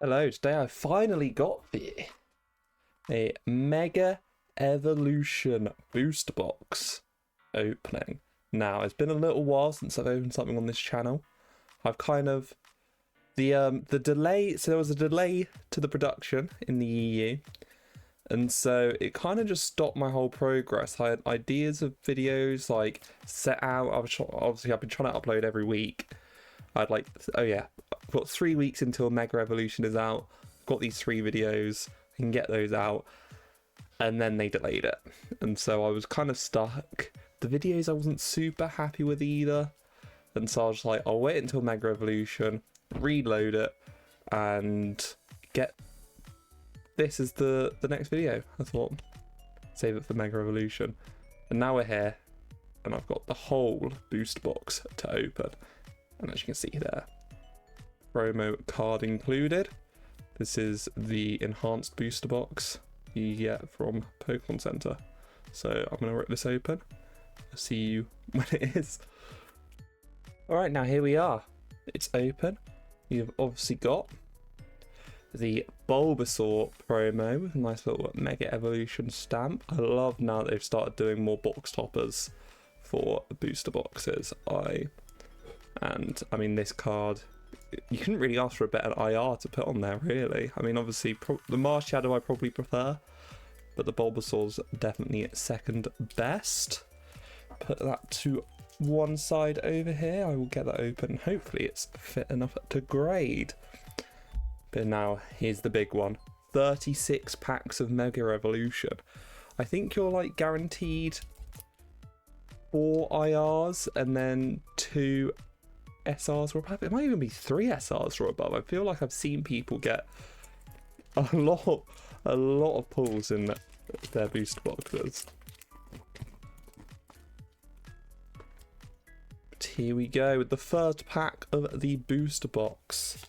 Hello, today I finally got for you a Mega Evolution booster box opening. Now, it's been a little while since I've opened something on this channel. I've kind of the delay, so there was a delay to the production in the EU, and so it kind of just stopped my whole progress. I had ideas of videos like set out. Obviously I've been trying to upload every week. I've got 3 weeks until Mega Evolution is out. Got these 3 videos, I can get those out, and then they delayed it, and so I was kind of stuck. The videos I wasn't super happy with either, and so I was like, I'll wait until Mega Evolution, reload it, and get this as the next video. I thought, save it for Mega Evolution, and now we're here, and I've got the whole booster box to open. And as you can see there, promo card included. This is the enhanced booster box you get from Pokemon Center. So I'm going to rip this open. I'll see you when it is. Alright, now here we are. It's open. You've obviously got the Bulbasaur promo with a nice little Mega Evolution stamp. I love now that they've started doing more box toppers for booster boxes. I mean, this card, you couldn't really ask for a better IR to put on there, really. I mean, obviously, the Mars Shadow I probably prefer, but the Bulbasaur's definitely second best. Put that to one side over here. I will get that open. Hopefully, it's fit enough to grade. But now, here's the big one. 36 packs of Mega Evolution. I think you're, like, guaranteed 4 IRs and then 2 SRs or above. It might even be 3 SRs or above. I feel like I've seen people get a lot of pulls in their booster boxes. But here we go with the first pack of the booster box.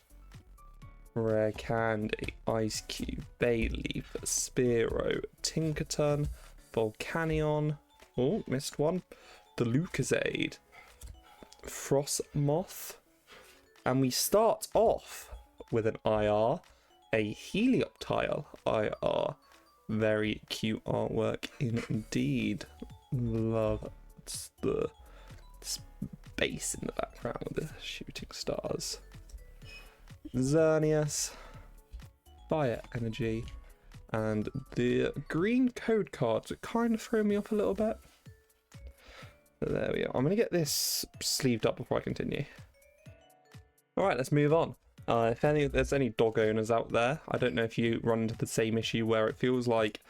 Rare Candy, Ice Cube, Bayleaf, Spearow, Tinkaton, Volcanion. Oh, missed one. The Lucozade, Frostmoth, and we start off with an IR, a Helioptile IR. Very cute artwork indeed. Love the space in the background with the shooting stars. Xerneas, Fire Energy, and the green code cards that kind of throw me off a little bit. There we go. I'm going to get this sleeved up before I continue. Alright, let's move on. If there's any dog owners out there, I don't know if you run into the same issue where it feels like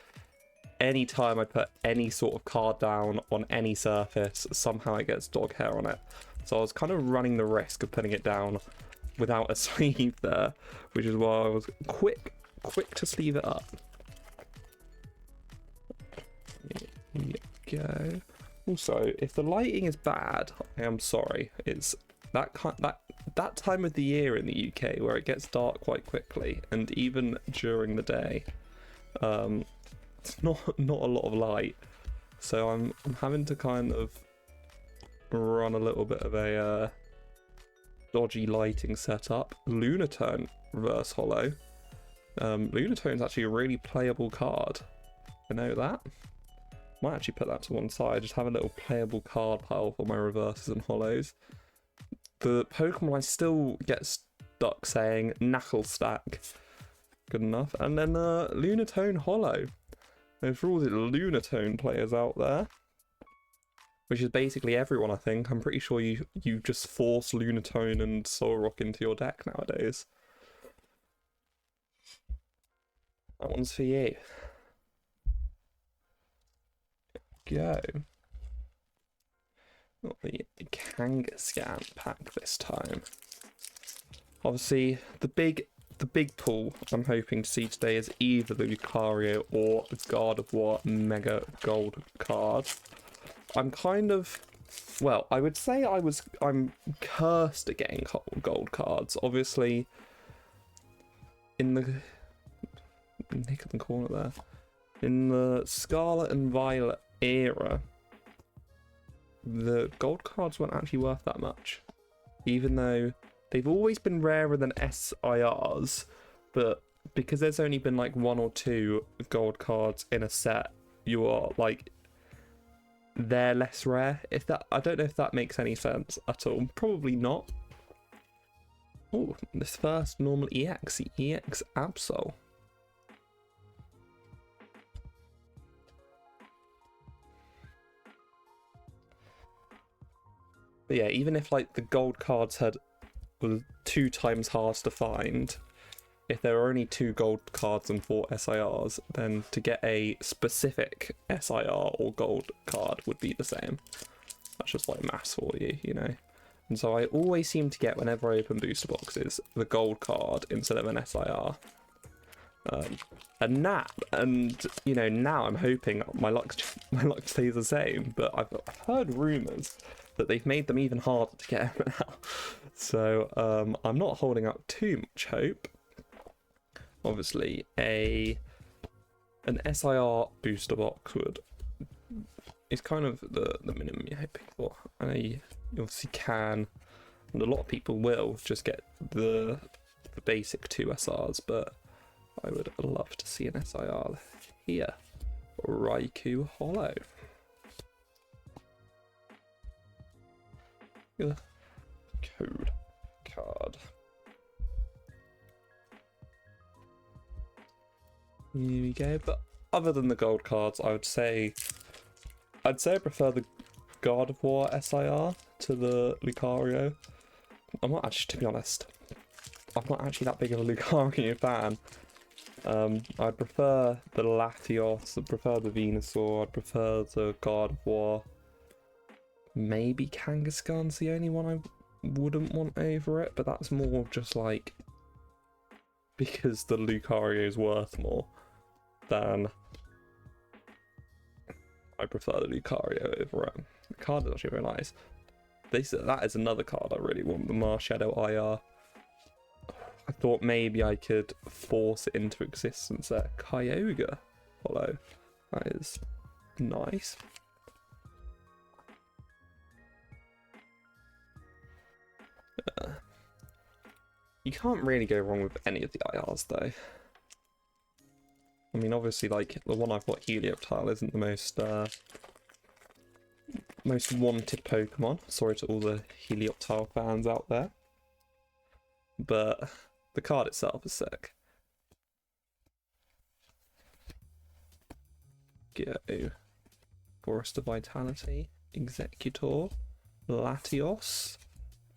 any time I put any sort of card down on any surface, somehow it gets dog hair on it. So I was kind of running the risk of putting it down without a sleeve there, which is why I was quick to sleeve it up. Here we go. Also, if the lighting is bad, I am sorry. It's that time of the year in the UK where it gets dark quite quickly, and even during the day, it's not a lot of light. So I'm having to kind of run a little bit of a dodgy lighting setup. Lunatone reverse holo. Lunatone's actually a really playable card. I know that. Might actually put that to one side, just have a little playable card pile for my reverses and holos. The Pokemon I still get stuck saying Knuckle Stack. Good enough. And then Lunatone holo. And for all the Lunatone players out there, which is basically everyone, I think, I'm pretty sure you just force Lunatone and Solrock into your deck nowadays. That one's for you. Go. Not the Kangaskhan pack this time. Obviously, the big pull I'm hoping to see today is either the Lucario or the God of War Mega Gold card. I'm kind of, well, I would say I'm cursed at getting gold cards. Obviously, in the nick of the corner there, in the Scarlet and Violet era, the gold cards weren't actually worth that much, even though they've always been rarer than SIRs, but because there's only been like 1 or 2 gold cards in a set, you are like, they're less rare. If that, I don't know if that makes any sense at all. Probably not. Oh, this first normal EX, the EX Absol. But yeah, even if like the gold cards were 2 times harder to find, if there were only 2 gold cards and 4 SIRs, then to get a specific SIR or gold card would be the same. That's just like maths for you, you know. And so I always seem to get, whenever I open booster boxes, the gold card instead of an SIR. And you know, now I'm hoping my luck stays the same. But I've heard rumours that they've made them even harder to get now. So I'm not holding out too much hope. Obviously, an SIR booster box is kind of the minimum you're hoping for. I know you obviously can, and a lot of people will just get the basic 2 SRs, but I would love to see an SIR here. Raikou Hollow. Code card. Here we go. But other than the gold cards, I'd say I prefer the God of War SIR to the Lucario. I'm not actually, to be honest, I'm not actually that big of a Lucario fan. I'd prefer the Latios, I'd prefer the Venusaur, I'd prefer the God of War. Maybe Kangaskhan's the only one I wouldn't want over it, but that's more just like because the Lucario is worth more than I prefer the Lucario over it. The card is actually very nice. That is another card I really want, the Marshadow IR. I thought maybe I could force it into existence there. Kyogre Hollow. That is nice. You can't really go wrong with any of the IRs though. I mean, obviously, like, the one I've got, Helioptile, isn't the most wanted Pokemon. Sorry to all the Helioptile fans out there. But the card itself is sick. Go. Forest of Vitality, Executor, Latios,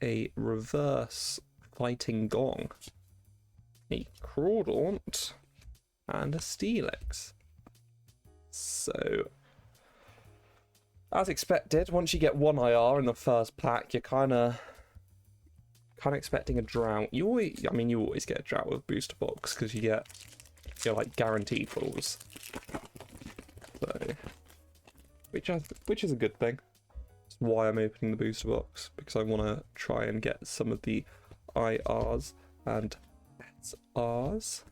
a reverse Fighting Gong, a Crawdaunt, and a Steelix. So, as expected, once you get 1 IR in the first pack, you're kind of expecting a drought. You always get a drought with booster box because you're like guaranteed falls. So, which is a good thing. That's why I'm opening the booster box, because I want to try and get some of the IRs and SRs.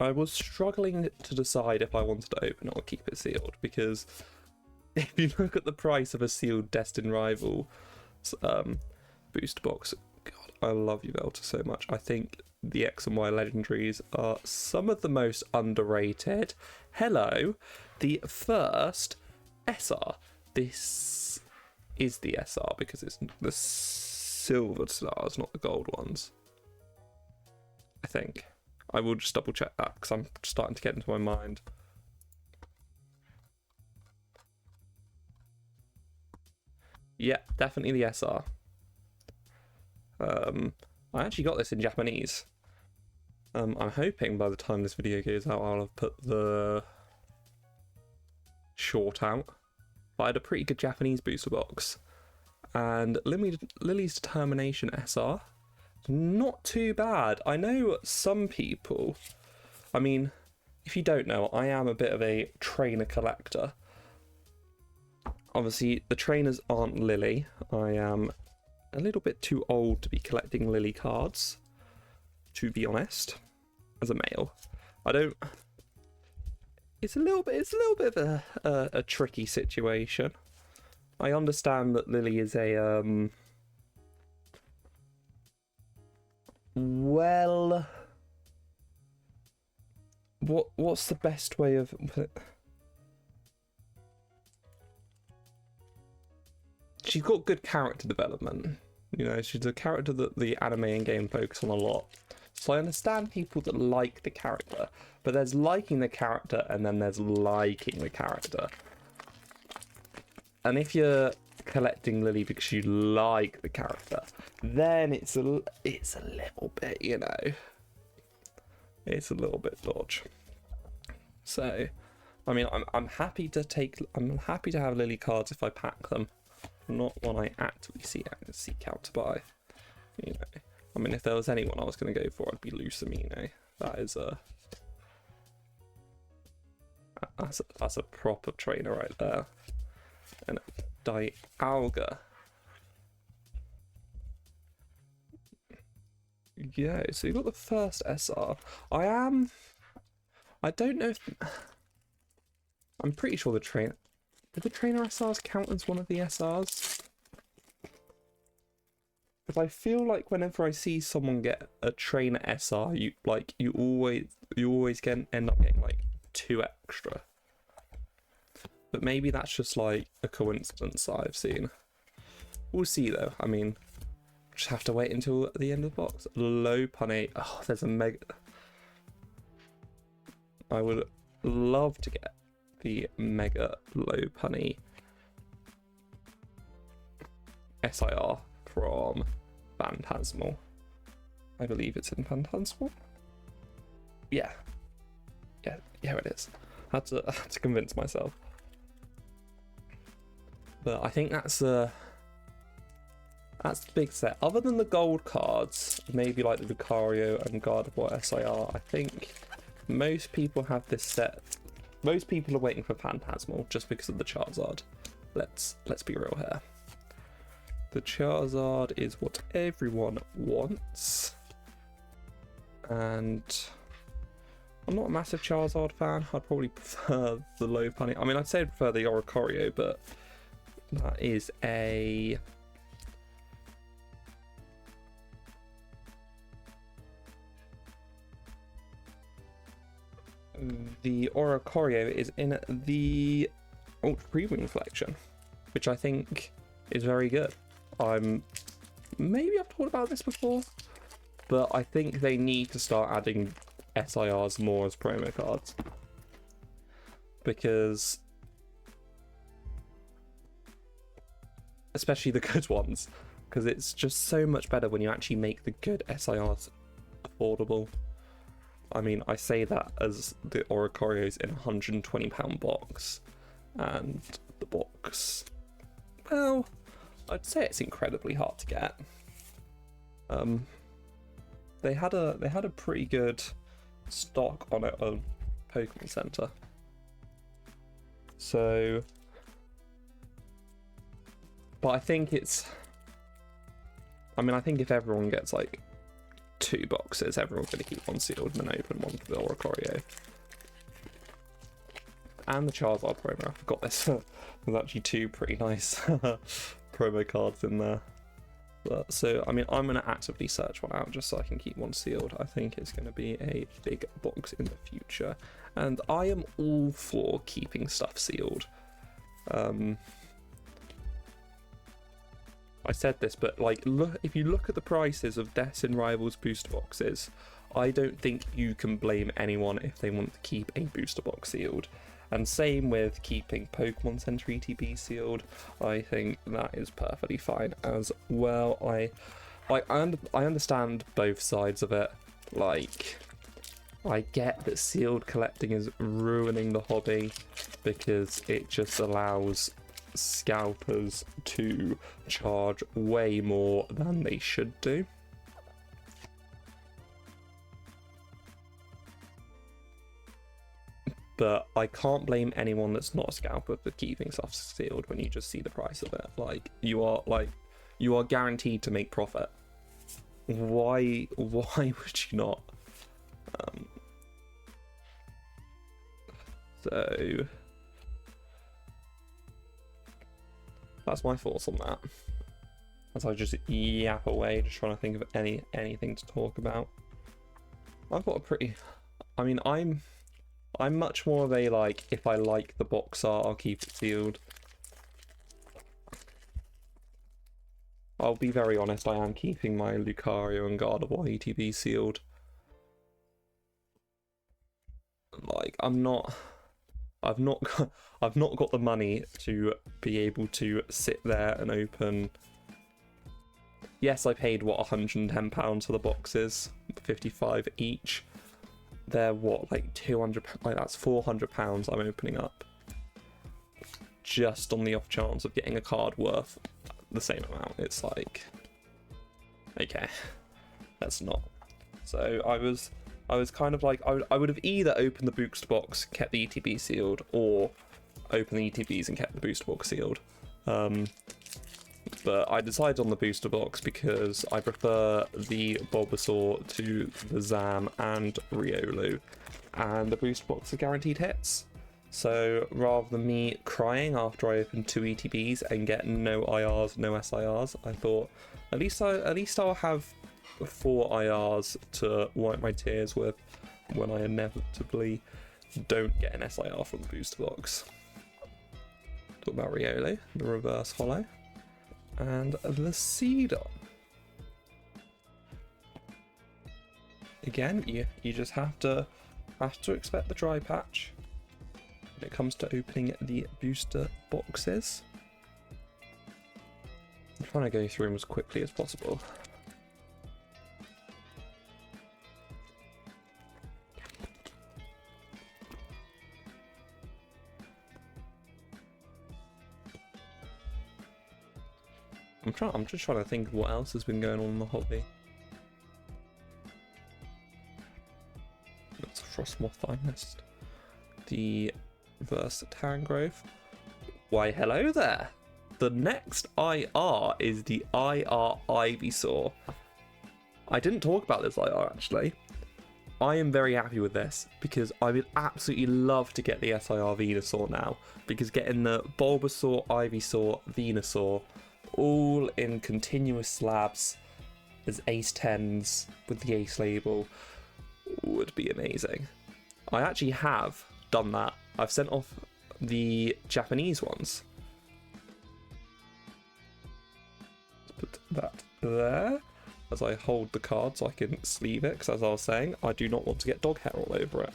I was struggling to decide if I wanted to open it or keep it sealed, because if you look at the price of a sealed Destined Rival booster box, God, I love Yveltal so much. I think the X and Y legendaries are some of the most underrated. Hello, the first SR. This is the SR because it's the silver stars, not the gold ones. I think. I will just double check that because I'm starting to get into my mind. Yeah, definitely the SR. I actually got this in Japanese. I'm hoping by the time this video goes out, I'll have put the short out. But I had a pretty good Japanese booster box. And Lily's Determination SR. Not too bad. I know some people, I mean, if you don't know, I am a bit of a trainer collector. Obviously, the trainers aren't Lily. I am a little bit too old to be collecting Lily cards, to be honest, as a male. I don't... It's a little bit of a tricky situation. I understand that Lily is a, well, what's the best way of... She's got good character development. You know, she's a character that the anime and game focus on a lot. So I understand people that like the character, but there's liking the character and then there's liking the character. And if you're collecting Lily because you like the character, then it's a little bit, you know, it's a little bit dodge. So, I mean, I'm happy to have Lily cards if I pack them, not when I actively seek out to buy. You know, I mean, if there was anyone I was going to go for, I'd be Lucamine. That is that's a proper trainer right there. And Dialga. Yeah, so you've got the first SR. I don't know if... I'm pretty sure the trainer... Do the trainer SRs count as one of the SRs? Because I feel like whenever I see someone get a trainer SR, you always end up getting like 2 extra. But maybe that's just like a coincidence I've seen. We'll see though. I mean, just have to wait until the end of the box. Lopunny. Oh, there's a mega. I would love to get the mega Lopunny SIR from Phantasmal. I believe it's in Phantasmal. Yeah, it is. I had to convince myself. But I think that's the big set. Other than the gold cards, maybe like the Lucario and Gardevoir SIR, I think most people have this set. Most people are waiting for Phantasmal just because of the Charizard. Let's be real here. The Charizard is what everyone wants. And I'm not a massive Charizard fan. I'd probably prefer the Lopunny. I mean, I'd say I'd prefer the Oricorio, but that is a... The Oricorio is in the Ultra Premium collection, which I think is very good. Maybe I've talked about this before, but I think they need to start adding SIRs more as promo cards, because especially the good ones, because it's just so much better when you actually make the good SIRs affordable. I mean, I say that as the Oricorio's in a £120 box, and the box, well, I'd say it's incredibly hard to get. They had a pretty good stock on it on Pokemon Center. So, but I think I think if everyone gets like 2 boxes, everyone's going to keep one sealed and then open one for the Oricorio. And the Charizard promo, I forgot this. There's actually 2 pretty nice promo cards in there. But, so, I mean, I'm going to actively search one out just so I can keep one sealed. I think it's going to be a big box in the future. And I am all for keeping stuff sealed. I said this, but like, look, if you look at the prices of Deaths in Rivals booster boxes, I don't think you can blame anyone if they want to keep a booster box sealed. And same with keeping Pokemon Center ETB sealed. I think that is perfectly fine as well. I understand both sides of it. Like, I get that sealed collecting is ruining the hobby because it just allows scalpers to charge way more than they should do. But I can't blame anyone that's not a scalper for keeping stuff sealed when you just see the price of it. Like, you are guaranteed to make profit. Why would you not? So that's my thoughts on that. As I just yap away, just trying to think of anything to talk about. I've got a pretty... I mean, I'm much more of a, like, if I like the box art, I'll keep it sealed. I'll be very honest, I am keeping my Lucario and Gardevoir ETB sealed. Like, I've not got the money to be able to sit there and open. Yes, I paid, what, £110 for the boxes, 55 each. They're what, like 200, like that's £400 I'm opening up. Just on the off chance of getting a card worth the same amount. It's like, okay, that's not. So I was kind of like, I would have either opened the booster box, kept the ETB sealed, or opened the ETBs and kept the booster box sealed. But I decided on the booster box because I prefer the Bulbasaur to the Zam and Riolu, and the booster box are guaranteed hits. So rather than me crying after I open 2 ETBs and get no IRs, no SIRs, I thought at least I'll have 4 IRs to wipe my tears with when I inevitably don't get an SIR from the booster box. Talk about Riolu, the reverse hollow, and the Seedon. Again, you just have to expect the dry patch when it comes to opening the booster boxes. I'm trying to go through them as quickly as possible. I'm just trying to think of what else has been going on in the hobby. That's Frostmoth Finest. The reverse Tangrowth. Why, hello there! The next IR is the IR Ivysaur. I didn't talk about this IR actually. I am very happy with this because I would absolutely love to get the SIR Venusaur now, because getting the Bulbasaur, Ivysaur, Venusaur all in continuous slabs as Ace 10s with the Ace label would be amazing. I actually have done that. I've sent off the Japanese ones. Put that there as I hold the card so I can sleeve it, because as I was saying, I do not want to get dog hair all over it.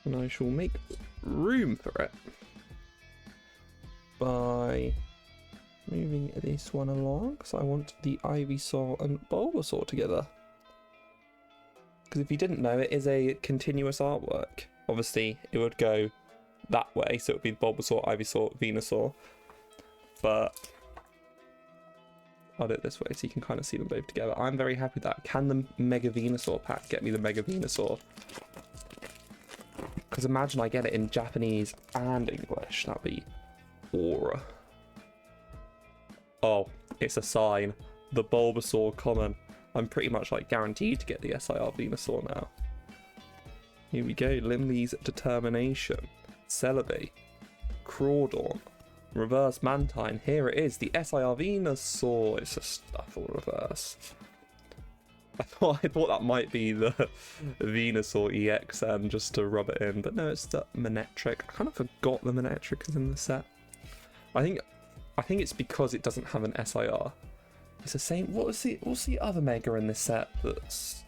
And I shall make room for it by moving this one along, because I want the Ivysaur and Bulbasaur together. Because if you didn't know, it is a continuous artwork. Obviously, it would go that way, so it would be Bulbasaur, Ivysaur, Venusaur. But I'll do it this way, so you can kind of see them both together. I'm very happy with that. Can the Mega Venusaur pack get me the Mega Venusaur? Because imagine I get it in Japanese and English. That'd be aura. Oh, it's a sign. The Bulbasaur common. I'm pretty much like guaranteed to get the SIR Venusaur now. Here we go. Limley's Determination. Celebi. Crawdon. Reverse Mantine. Here it is. The SIR Venusaur. It's a Stuffle reverse. I thought that might be the Venusaur EXN just to rub it in, but no, it's the Manectric. I kind of forgot the Manectric is in the set. I think it's because it doesn't have an SIR. It's the same. What's the other Mega in this set that's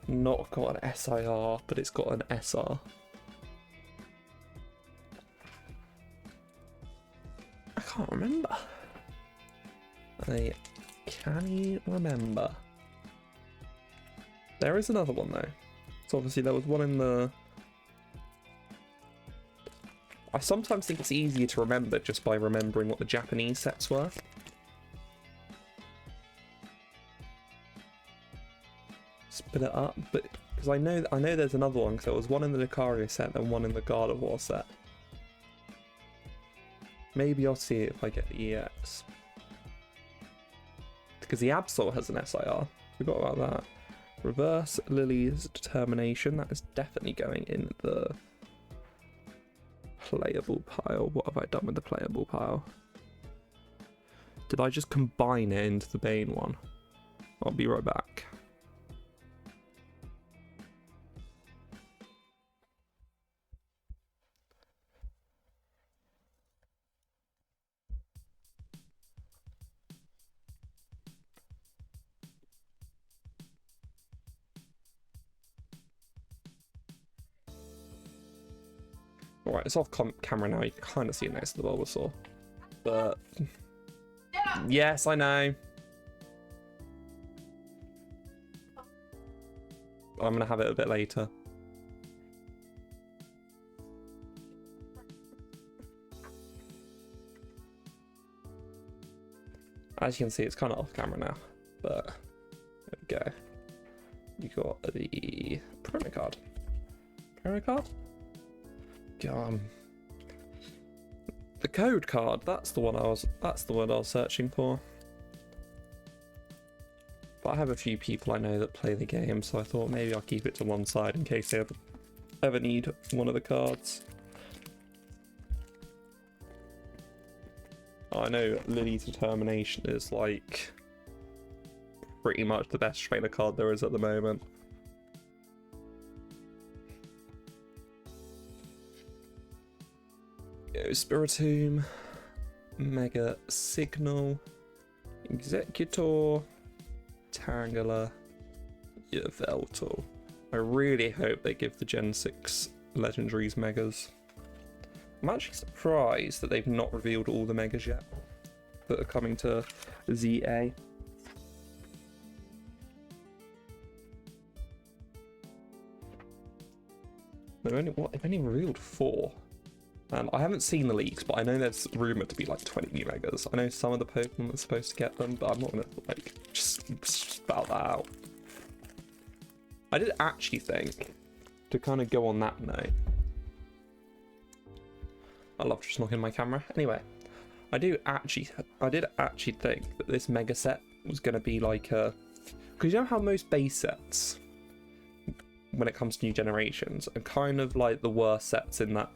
not got an SIR, but it's got an SR? I can't remember. Can you remember? There is another one though. So obviously there was one in the... I sometimes think it's easier to remember just by remembering what the Japanese sets were. Spit it up, but because I know there's another one, because there was one in the Lucario set and one in the Gardevoir set. Maybe I'll see it if I get the EX. Because the Absol has an SIR. Forgot about that. Reverse Lily's Determination. That is definitely going in the playable pile. What have I done with the playable pile? Did I just combine it into the Bane one? I'll be right back. Alright, it's off camera now. You can kind of see it next to the Bulbasaur. But... yes, I know. I'm going to have it a bit later. As you can see, it's kind of off camera now. But there we go. You got the promo card. Promo card? The code card. That's the one I was searching for. But I have a few people I know that play the game, so I thought maybe I'll keep it to one side in case they ever need one of the cards. I know Lily's Determination is like pretty much the best trainer card there is at the moment. Spiritomb, Mega Signal, Executor, Tangela, Yveltal. I really hope they give the Gen 6 Legendaries Megas. I'm actually surprised that they've not revealed all the Megas yet that are coming to ZA. They've only revealed 4. I haven't seen the leaks, but I know there's rumoured to be like 20 new Megas. I know some of the Pokemon are supposed to get them, but I'm not gonna like just spout that out. I did actually think, to kind of go on that note, I love just knocking my camera. Anyway, I did actually think that this Mega set was gonna be like a, because you know how most base sets, when it comes to new generations, are kind of like the worst sets in that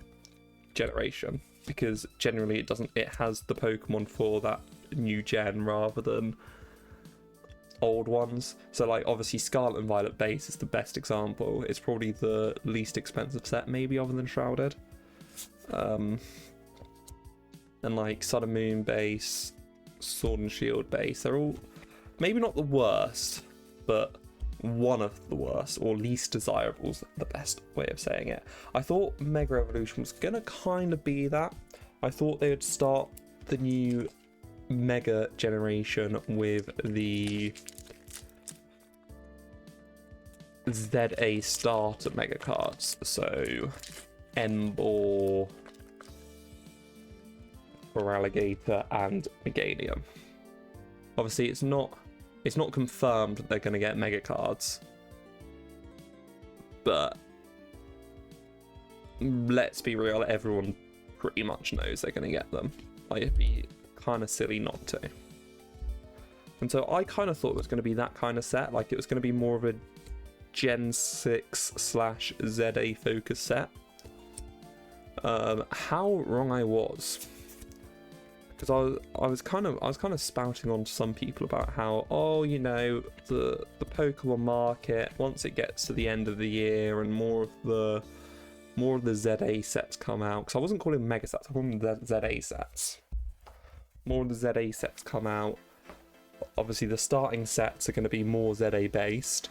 generation, because generally it has the Pokemon for that new gen rather than old ones. So like obviously Scarlet and Violet base is the best example. It's probably the least expensive set maybe other than Shrouded. And like Sun and Moon base, Sword and Shield base, they're all maybe not the worst, but one of the worst or least desirable is the best way of saying it. I thought Mega Evolution was gonna kind of be that. I thought they would start the new Mega generation with the ZA starter Mega cards, so Emboar, Feraligatr and Meganium. Obviously it's not confirmed that they're going to get Mega cards, but let's be real, everyone pretty much knows they're going to get them. Like, it'd be kind of silly not to. And so I kind of thought it was going to be that kind of set, like it was going to be more of a Gen 6/ZA focus set. How wrong I was. Because I was kind of spouting on to some people about how, oh, you know, the Pokemon market, once it gets to the end of the year and more of the ZA sets come out, because I wasn't calling them Mega sets, I called them the ZA sets. More of the ZA sets come out. Obviously the starting sets are going to be more ZA based,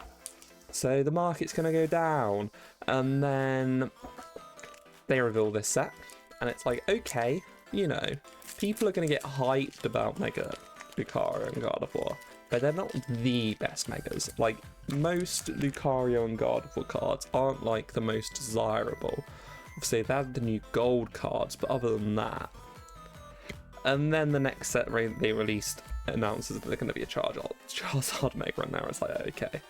so the market's going to go down. And then they reveal this set, and it's like, okay, you know, people are going to get hyped about Mega Lucario and Gardevoir, but they're not the best Megas. Like, most Lucario and Gardevoir cards aren't like the most desirable. Obviously, they have the new gold cards, but other than that. And then the next set they released announces that they're going to be a Charizard Mega, and now it's like, okay.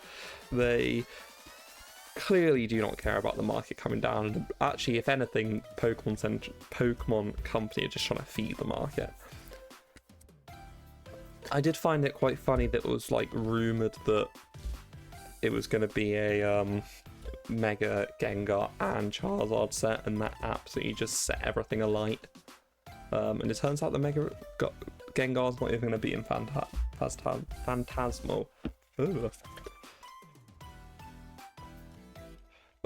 They clearly do not care about the market coming down, and actually, if anything, Pokemon Company are just trying to feed the market. I did find it quite funny that it was like rumored that it was going to be a Mega Gengar and Charizard set, and that absolutely just set everything alight. And it turns out the Mega Gengar's not even going to be in Phantasmal. Ugh.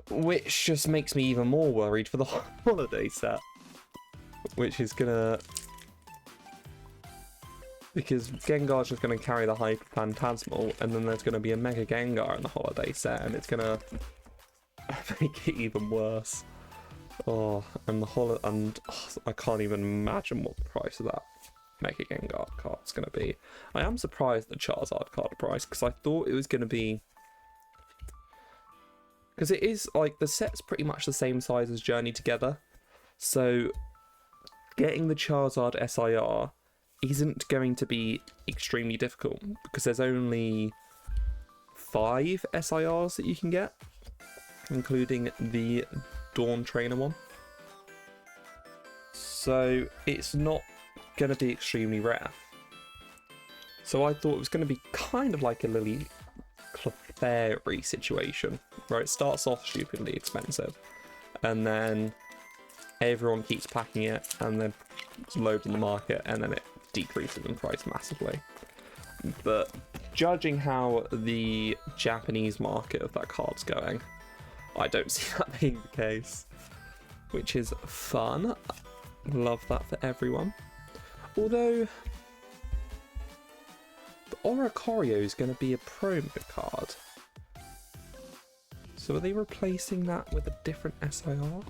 Which just makes me even more worried for the holiday set. Which is gonna... Because Gengar's just going to carry the Hyper Phantasmal, and then there's going to be a Mega Gengar in the holiday set, and it's going to make it even worse. Oh, and I can't even imagine what the price of that Mega Gengar card's going to be. I am surprised at the Charizard card price, because I thought it was going to be... Because it is, like, the set's pretty much the same size as Journey Together. So, getting the Charizard SIR isn't going to be extremely difficult, because there's only 5 SIRs that you can get, including the Dawn Trainer one. So, it's not going to be extremely rare. So I thought it was going to be kind of like a Lily Clefairy situation, where it starts off stupidly expensive, and then everyone keeps packing it, and then it's loads in the market, and then it decreases in price massively. But judging how the Japanese market of that card's going, I don't see that being the case, which is fun. Love that for everyone. Although the Oricorio is going to be a promo card. So are they replacing that with a different SIR?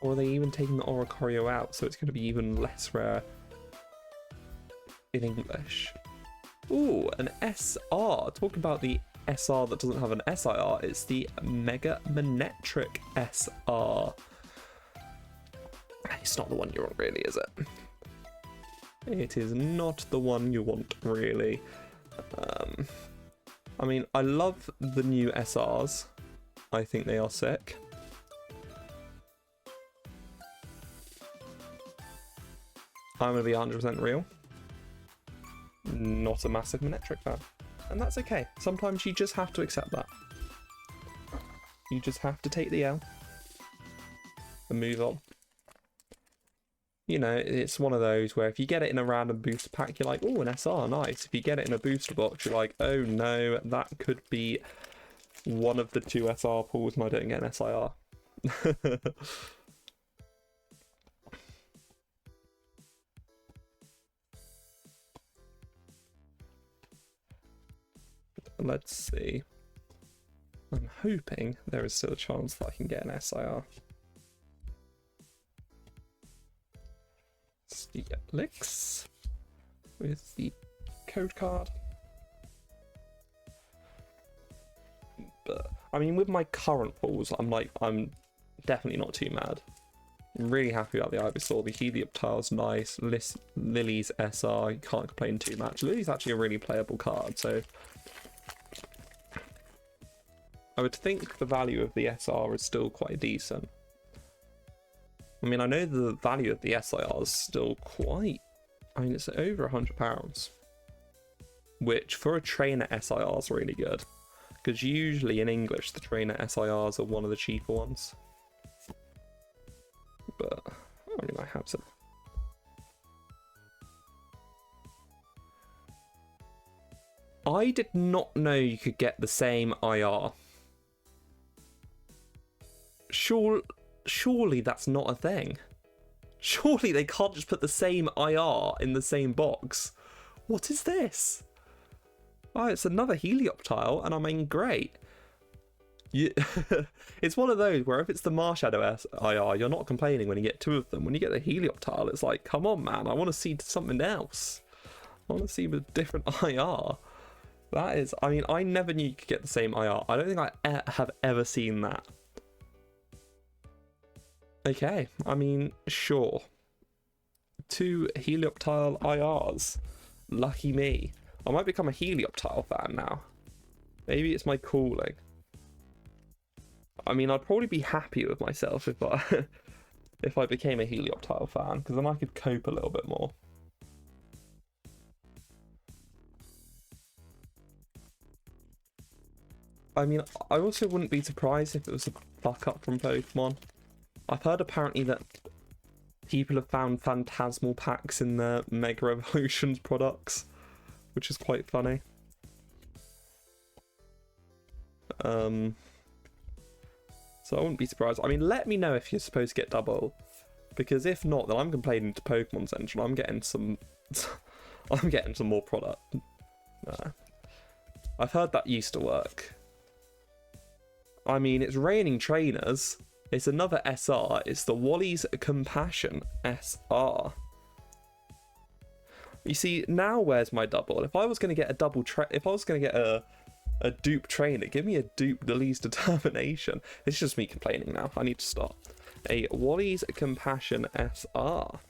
Or are they even taking the Oricorio out, so it's going to be even less rare in English? Ooh, an SR. Talk about the SR that doesn't have an SIR. It's the Mega Manectric SR. It's not the one you want, really, is it? It is not the one you want, really. I mean, I love the new SRs. I think they are sick. I'm going to be 100% real. Not a massive Manectric fan. And that's okay. Sometimes you just have to accept that. You just have to take the L and move on. You know, it's one of those where if you get it in a random booster pack, you're like, oh, an SR, nice. If you get it in a booster box, you're like, oh no, that could be one of the 2 SR pulls and I don't get an SIR. Let's see. I'm hoping there is still a chance that I can get an SIR. Steelix with the code card. But I mean, with my current pulls, I'm definitely not too mad. I'm really happy about the Ivysaur. The Helioptile's nice. Lily's SR, you can't complain too much. Lily's actually a really playable card, so I would think the value of the SR is still quite decent. I mean, I know the value of the SIR is still quite... I mean, it's over £100. Which, for a trainer SIR, is really good. Because usually in English, the trainer SIRs are one of the cheaper ones. But, I mean, I have some. I did not know you could get the same IR. Surely that's not a thing. Surely they can't just put the same IR in the same box. What is this? Oh, it's another Helioptile, and I mean, great. It's one of those where if it's the Marshadow IR, you're not complaining when you get 2 of them. When you get the Helioptile, it's like, come on, man, I want to see something else. I want to see a different IR. That is, I mean, I never knew you could get the same IR. I don't think I have ever seen that. Okay, I mean, sure. 2 Helioptile IRs. Lucky me. I might become a Helioptile fan now. Maybe it's my calling. I mean, I'd probably be happy with myself if I became a Helioptile fan, because then I could cope a little bit more. I mean, I also wouldn't be surprised if it was a fuck up from Pokemon. I've heard apparently that people have found phantasmal packs in their Mega Evolutions products, which is quite funny. So I wouldn't be surprised. I mean, let me know if you're supposed to get double, because if not, then I'm complaining to Pokemon Central. I'm getting some, I'm getting some more product. I've heard that used to work. I mean, it's raining trainers. It's another SR. It's the Wally's Compassion SR. You see, now where's my double? If I was going to get a double if I was going to get a dupe trainer, give me a dupe Lily's Determination. It's just me complaining now. I need to stop. A Wally's Compassion SR.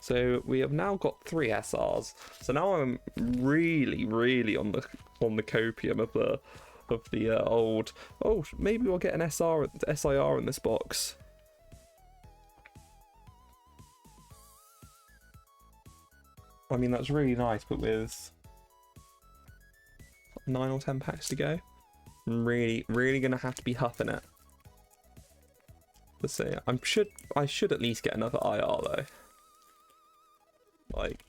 So we have now got 3 SRs. So now I'm really on the copium of the old. Oh, maybe we'll get an SR SIR in this box. I mean, that's really nice, but with 9 or 10 packs to go, I'm really gonna have to be huffing it. Let's see. I should at least get another IR though. Like,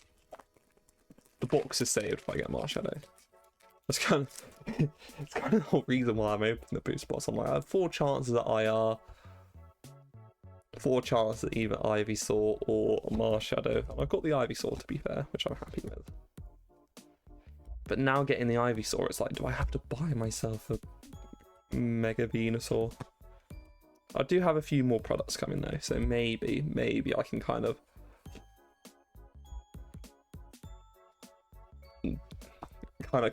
the box is saved if I get Marshadow. That's kind of it's kind of the whole reason why I'm opening the boost box. I'm like, I have 4 chances at IR, 4 chances at either Ivysaur or Marshadow. I've got the Ivysaur, to be fair, which I'm happy with. But now getting the Ivysaur, it's like, do I have to buy myself a Mega Venusaur? I do have a few more products coming though, so maybe I can kind of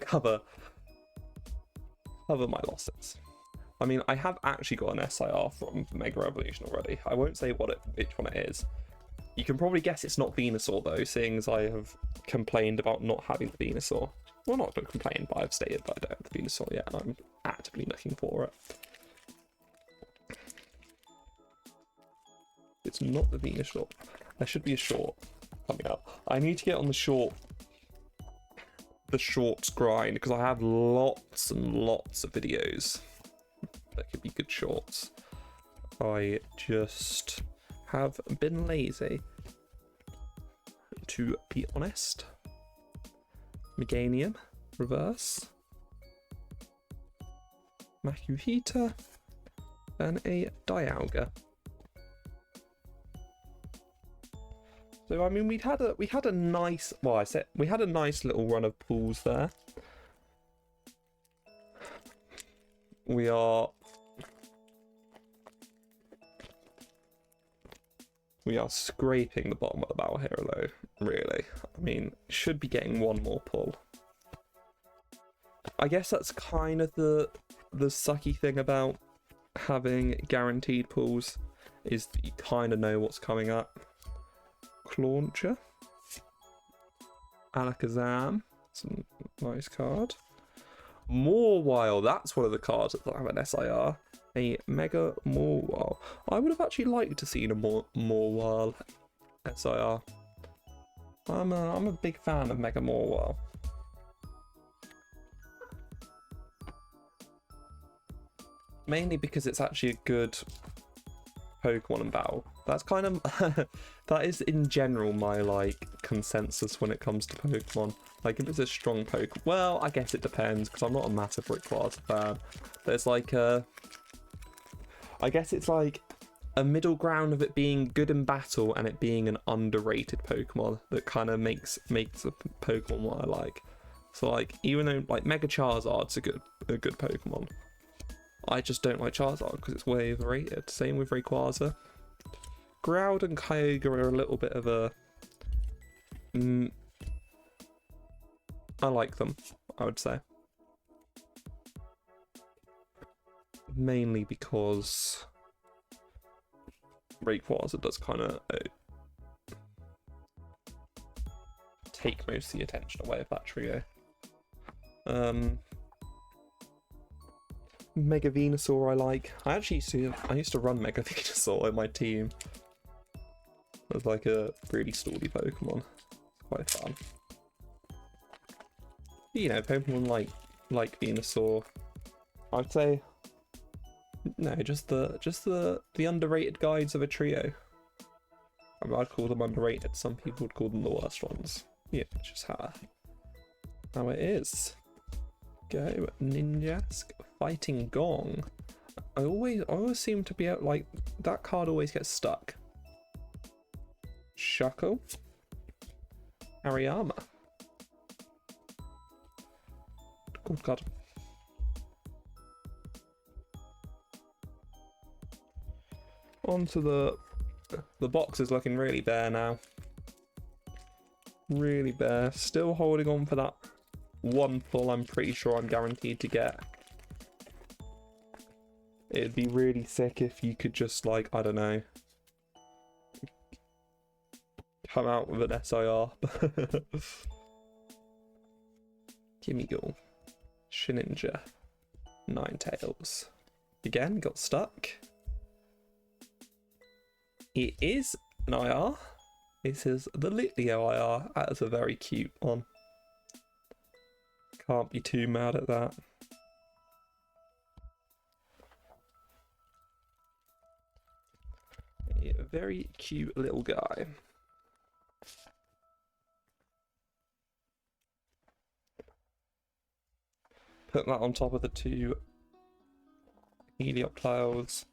cover my losses. I mean, I have actually got an SIR from Mega Evolution already. I won't say which one it is. You can probably guess it's not Venusaur though, seeing as I have complained about not having the Venusaur. Well, not complained, but I've stated that I don't have the Venusaur yet, and I'm actively looking for it. It's not the Venusaur. There should be a short coming up. I need to get on the shorts grind, because I have lots and lots of videos that could be good shorts. I just have been lazy, to be honest. Meganium, reverse, Makuhita, and a Dialga. So I mean, we had a nice, well, we had a nice little run of pulls there. We are scraping the bottom of the barrel here, though, really. I mean, should be getting one more pull. I guess that's kind of the sucky thing about having guaranteed pulls, is that you kind of know what's coming up. Clauncher. Alakazam. It's a nice card. Mawile, that's one of the cards that have an SIR. A Mega Mawile. I would have actually liked to see a Mawile SIR. I'm a big fan of Mega Mawile. Mainly because it's actually a good Pokemon in battle. That's kind of that is in general my like consensus when it comes to Pokemon. Like, if it's a strong Pokemon, well, I guess it depends, because I'm not a massive Rayquaza fan. But it's like I guess it's like a middle ground of it being good in battle and it being an underrated Pokemon that kind of makes a Pokemon what I like. So like, even though like Mega Charizard's a good Pokemon, I just don't like Charizard because it's way overrated. Same with Rayquaza. Groud and Kyogre are a little bit of a I like them, I would say. Mainly because Rayquaza does kind of take most of the attention away of that trio. Mega Venusaur I like. I used to run Mega Venusaur in my team. It was like a really staldy Pokemon. It's quite fun. You know, Pokemon like Venusaur. I'd say no, just the underrated guides of a trio. I mean, I'd call them underrated. Some people would call them the worst ones. Yeah, just how it is. Go Ninjask Fighting Gong. I always seem to be out, like, that card always gets stuck. Shuckle. Ariyama. Good card. Onto the box is looking really bare now. Really bare. Still holding on for that one pull I'm pretty sure I'm guaranteed to get. It'd be really sick if you could just, like, I don't know, come out with an SIR. Gimme Ghoul. Shininja. Ninetales. Again, got stuck. It is an IR. This is the Litleo IR. That is a very cute one. Can't be too mad at that. A very cute little guy. Put that on top of the two Helioptiles.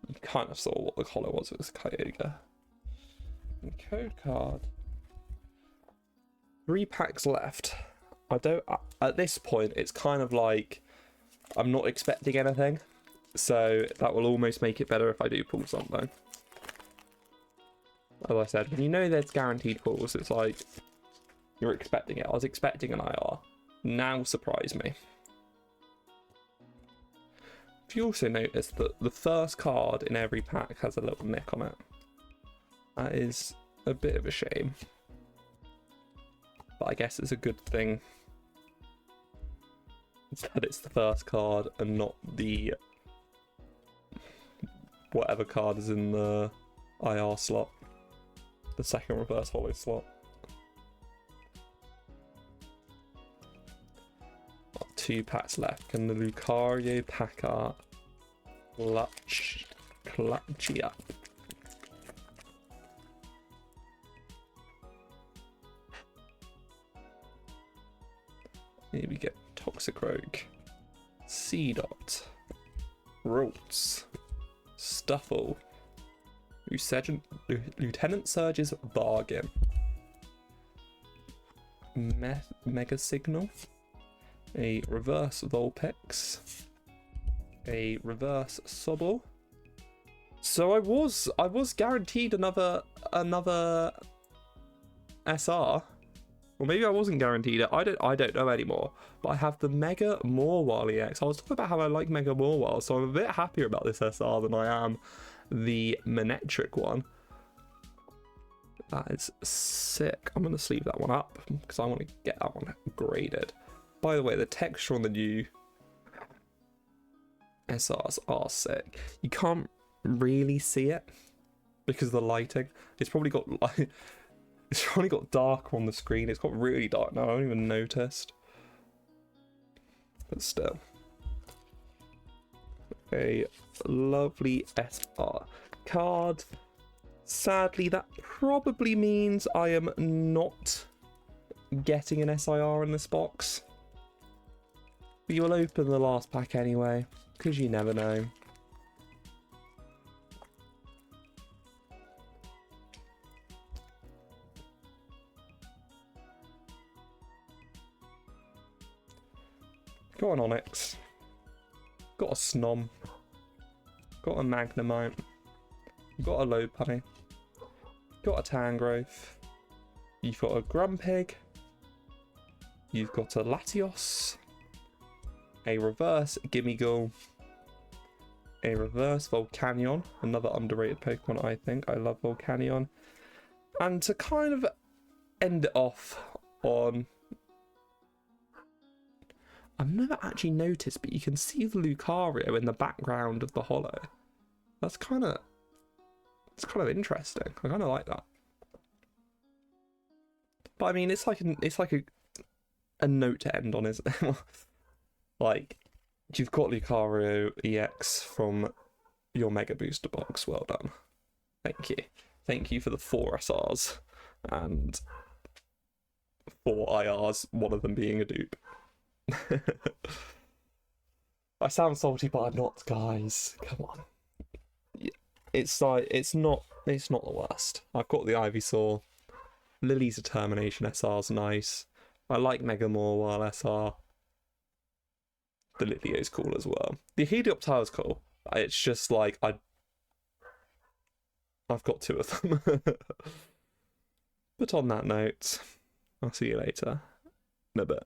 You kind of saw what the color was. It was Kyogre. And code card. 3 packs left. I don't. At this point, it's kind of like I'm not expecting anything, so that will almost make it better if I do pull something. As I said, when you know there's guaranteed pulls, it's like you're expecting it. I was expecting an IR. Now surprise me. If you also notice that the first card in every pack has a little nick on it, that is a bit of a shame. But I guess it's a good thing that it's the first card and not the whatever card is in the IR slot, the second reverse holo slot. Got 2 packs left. Can the Lucario pack art clutch up? Here we get Toxicroak, Seedot, Roots, Stuffle, Lieutenant Surge's Bargain, Mega Signal, a reverse Vulpix, a reverse Sobble. So I was guaranteed another SR. Well, maybe I wasn't guaranteed it. I don't know anymore. But I have the Mega Mewmore EX. I was talking about how I like Mega Mewmore, so I'm a bit happier about this SR than I am the Manectric one. That is sick. I'm going to sleeve that one up because I want to get that one graded. By the way, the texture on the new SRs are sick. You can't really see it because of the lighting. It's probably got like... It's probably got darker on the screen. It's got really dark now. I haven't even noticed. But still. A lovely SR card. Sadly, that probably means I am not getting an SIR in this box. But you'll open the last pack anyway, because you never know. Got an Onyx, got a Snom, got a Magnemite, got a Lopunny, got a Tangrowth, you've got a Grumpig, you've got a Latios, a reverse Gimmighoul, a reverse Volcanion, another underrated Pokemon I think. I love Volcanion. And to kind of end it off on... I've never actually noticed, but you can see the Lucario in the background of the holo. It's kind of interesting. I kind of like that. But I mean, it's like a note to end on, isn't it? Like, you've got Lucario EX from your Mega Booster box. Well done. Thank you. Thank you for the 4 SRs and 4 IRs, one of them being a dupe. I sound salty, but I'm not, guys. Come on. It's like it's not the worst. I've got the Ivysaur. Lily's Determination SR's nice. I like Mewmore while SR. The Lilio's cool as well. The Helioptile's cool. It's just like I've got 2 of them. But on that note, I'll see you later in a bit.